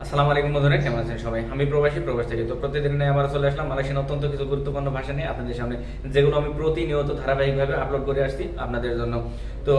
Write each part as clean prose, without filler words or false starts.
আসসালামু আলাইকুম বন্ধুরা, কেমন আছেন সবাই? আমি প্রবাস থেকে। তো প্রতিদিন আবার চলে আসলাম মালয়েশিয়ার অত্যন্ত কিছু গুরুত্বপূর্ণ ভাষা নিয়ে আপনাদের সামনে, যেগুলো আমি প্রতিনিয়ত ধারাবাহিকভাবে আপলোড করে আসছি আপনাদের জন্য। তো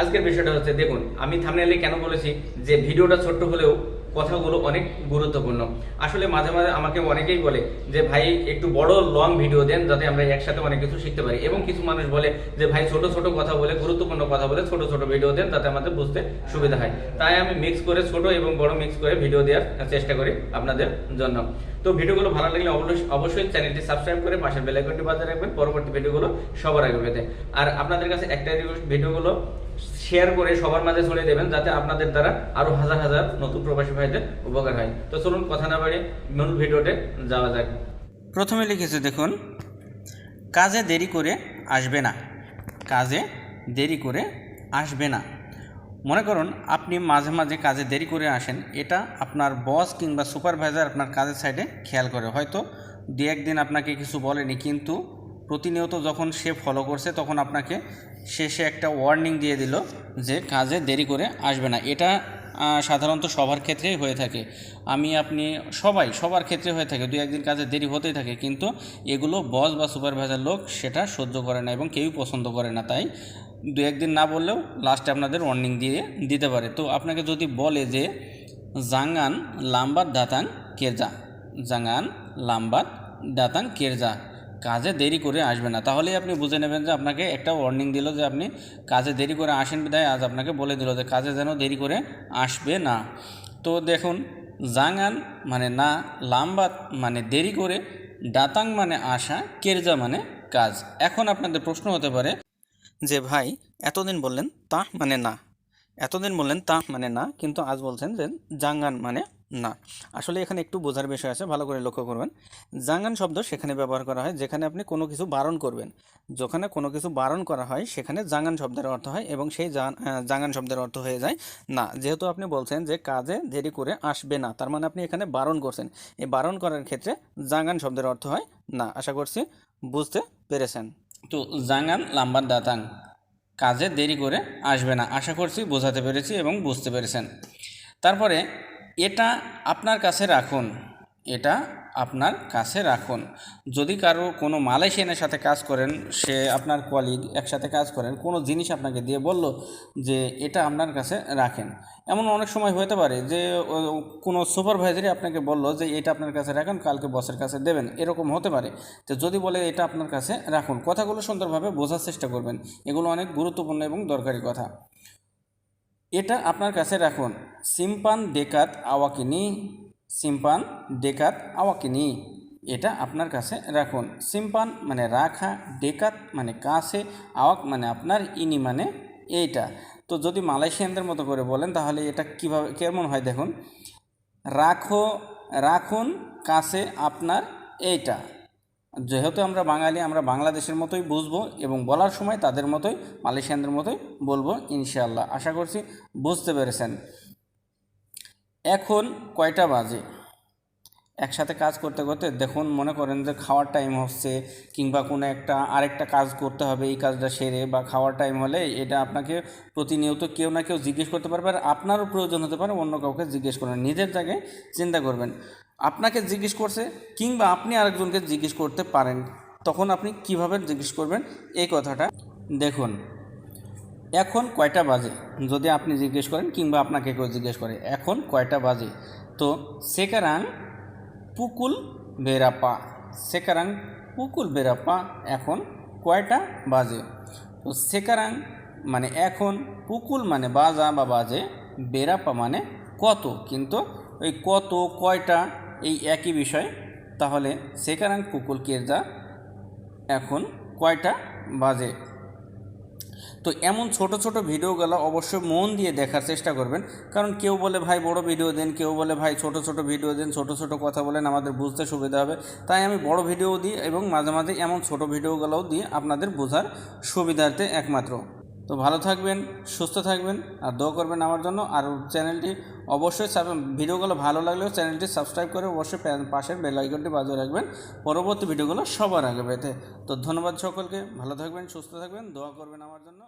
আজকের বিষয়টা হচ্ছে, দেখুন আমি থাম্বনেইলে কেন বলেছি যে ভিডিওটা ছোট্ট হলেও কথাগুলো অনেক গুরুত্বপূর্ণ। আসলে মাঝে মাঝে আমাকে অনেকেই বলে যে ভাই একটু বড় লং ভিডিও দেন, যাতে আমরা একসাথে অনেক কিছু শিখতে পারি। এবং কিছু মানুষ বলে যে ভাই ছোট ছোট কথা বলে, গুরুত্বপূর্ণ কথা বলে ছোট ছোট ভিডিও দেন, যাতে আমাদের বুঝতে সুবিধা হয়। তাই আমি মিক্স করে, ছোট এবং বড় মিক্স করে ভিডিও দেওয়ার চেষ্টা করি আপনাদের জন্য। তো ভিডিওগুলো ভালো লাগলে অবশ্যই চ্যানেলটি সাবস্ক্রাইব করে পাশের বেল আইকনটি বাজিয়ে রাখবেন, পরবর্তী ভিডিওগুলো সবার আগে পেতে। আর আপনাদের কাছে একটা রিকোয়েস্ট, ভিডিওগুলো শেয়ার করে সবার মাঝে ছড়িয়ে দেবেন, যাতে আপনাদের দ্বারা আরো হাজার হাজার নতুন প্রবাসী ভাইদের উপকার হয়। তো চলুন কথা না বাড়িয়ে মূল ভিডিওতে যাওয়া যাক। প্রথমে লিখেছে দেখুন, কাজে দেরি করে আসবে না। কাজে দেরি করে আসবে না। মনে করুন আপনি মাঝে মাঝে কাজে দেরি করে আসেন, এটা আপনার বস কিংবা সুপারভাইজার আপনার কাজের সাইডে খেয়াল করে। হয়তো দু একদিন আপনাকে কিছু বলেনি, কিন্তু প্রতিনিয়ত যখন সে ফলো করছে তখন আপনাকে শেষে একটা ওয়ার্নিং দিয়ে দিল যে কাজে দেরি করে আসবে না। এটা সাধারণত সবার ক্ষেত্রেই হয়ে থাকে। আপনি সবার ক্ষেত্রে হয়ে থাকে, দু একদিন কাজে দেরি হতেই থাকে, কিন্তু এগুলো বস বা সুপারভাইজার লোক সেটা সহ্য করে না এবং কেউই পছন্দ করে না। তাই দু একদিন না বললেও লাস্টে আপনাদের ওয়ার্নিং দিয়ে দিতে পারে। তো আপনাকে যদি বলে যে জাঙ্গান লাম্বাত দাতাং কেরজা, জাঙ্গান লাম্বাত দাতাং কেরজা, কাজে দেরি করে আসবে না, তাহলেই আপনি বুঝে নেবেন যে আপনাকে একটা ওয়ার্নিং দিল যে আপনি কাজে দেরি করে আসেন, বিধায় আজ আপনাকে বলে দিল যে কাজে যেন দেরি করে আসবে না। তো দেখুন, জাঙ্গান মানে না, লাম্বাত মানে দেরি করে, দাতাং মানে আসা, কেরজা মানে কাজ। এখন আপনাদের প্রশ্ন হতে পারে যে ভাই এতদিন বললেন তা মানে না, এতদিন বললেন তা মানে না, কিন্তু আজ বলছেন যে জাঙ্গান মানে না। আসলে এখানে একটু বোঝার বিষয় আছে, ভালো করে লক্ষ্য করবেন। জাঙ্গান শব্দ সেখানে ব্যবহার করা হয় যেখানে আপনি কোনো কিছু বারণ করবেন। যেখানে কোনো কিছু বারণ করা হয় সেখানে জাঙ্গান শব্দের অর্থ হয়, এবং সেই জাঙ্গান শব্দের অর্থ হয়ে যায় না। যেহেতু আপনি বলছেন যে কাজে দেরি করে আসবে না, তার মানে আপনি এখানে বারণ করছেন। এই বারণ করার ক্ষেত্রে জাঙ্গান শব্দের অর্থ হয় না। আশা করছি বুঝতে পেরেছেন। তো জাঙ্গান লাম্বার দাতাং, কাজে দেরি করে আসবে না। আশা করছি বোঝাতে পেরেছি এবং বুঝতে পেরেছেন। তারপরে এটা আপনার কাছে রাখুন, এটা আপনার কাছে রাখুন। যদি কারো কোনো মালয়েশিয়ানের সাথে কাজ করেন, সে আপনার কলিগ, একসাথে কাজ করেন, কোনো জিনিস আপনাকে দিয়ে বলল যে এটা আপনার কাছে রাখেন। এমন অনেক সময় হতে পারে যে কোনো সুপারভাইজারই আপনাকে বলল যে এটা আপনার কাছে রাখেন, কালকে বসের কাছে দেবেন, এরকম হতে পারে। তো যদি বলে এটা আপনার কাছে রাখুন, কথাগুলো সুন্দরভাবে বোঝার চেষ্টা করবেন। এগুলো অনেক গুরুত্বপূর্ণ এবং দরকারি কথা। এটা আপনার কাছে রাখুন, সিম্পান ডেকাত আওয়াকিনি, সিম্পান ডেকাত আওয়াকিনি, এটা আপনার কাছে রাখুন। সিম্পান মানে রাখা, ডেকাত মানে কাছে, আওয়াক মানে আপনার, ইনি মানে এইটা। তো যদি মালয়েশিয়ানদের মতো করে বলেন তাহলে এটা কিভাবে কেমন হয় দেখুন, রাখো, রাখুন, কাছে আপনার, এইটা। যেহেতু আমরা বাঙালি, আমরা বাংলাদেশের মতোই বুঝবো এবং বলার সময় তাদের মতোই, মালয়েশিয়ানদের মতোই বলবো ইনশাআল্লাহ। আশা করছি বুঝতে পেরেছেন। এখন কয়টা বাজে? একসাথে কাজ করতে করতে দেখুন, মনে করেন যে খাওয়ার টাইম হচ্ছে, কিংবা কোনো আরেকটা কাজ করতে হবে, এই কাজটা সেরে বা খাওয়ার টাইম হলে এটা আপনাকে প্রতিনিয়ত কেউ না কেউ জিজ্ঞেস করতে পারবে। আর আপনারও প্রয়োজন হতে পারে অন্য কাউকে জিজ্ঞেস করেন। নিজের জায়গায় চিন্তা করবেন, আপনাকে জিজ্ঞেস করছে কিংবা আপনি আরেকজনকে জিজ্ঞেস করতে পারেন, তখন আপনি কিভাবে জিজ্ঞেস করবেন এই কথাটা দেখুন। এখন কয়টা বাজে, যদি আপনি জিজ্ঞেস করেন কিংবা আপনাকে কেউ জিজ্ঞেস করে এখন কয়টা বাজে, তো সেকারাং পুকুল বেরাপা, সেকারাং পুকুল বেরাপা, এখন কয়টা বাজে। তো সেকারাং মানে এখন, পুকুল মানে বাজা বা বাজে, বেরাপা মানে কত, কিন্তু ওই কত কয়টা এই একই বিষয়। তাহলে সেকারাং পুকুল কেরজা, এখন কয়টা বাজে। তো এমন ছোট ছোট ভিডিওগুলো অবশ্যই মন দিয়ে দেখার চেষ্টা করবেন, কারণ কেউ বলে ভাই বড় ভিডিও দেন, কেউ বলে ভাই ছোট ছোট ভিডিও দেন, ছোট ছোট কথা বলেন, আমাদের বুঝতে সুবিধা হবে। তাই আমি বড় ভিডিও দিই এবং মাঝে মাঝে এমন ছোট ভিডিওগুলোও দিই আপনাদের বোঝার সুবিধার্থে একমাত্র। তো ভালো থাকবেন, সুস্থ থাকবেন, আর দোয়া করবেন আমার জন্য। আর চ্যানেলটি অবশ্যই, ভিডিওগুলো ভালো লাগলেও চ্যানেলটি সাবস্ক্রাইব করে অবশ্যই পাশের বেল আইকনটি বাজিয়ে রাখবেন, পরবর্তী ভিডিওগুলো সবার আগে পেতে। তো ধন্যবাদ সকলকে, ভালো থাকবেন, সুস্থ থাকবেন, দোয়া করবেন আমার জন্য।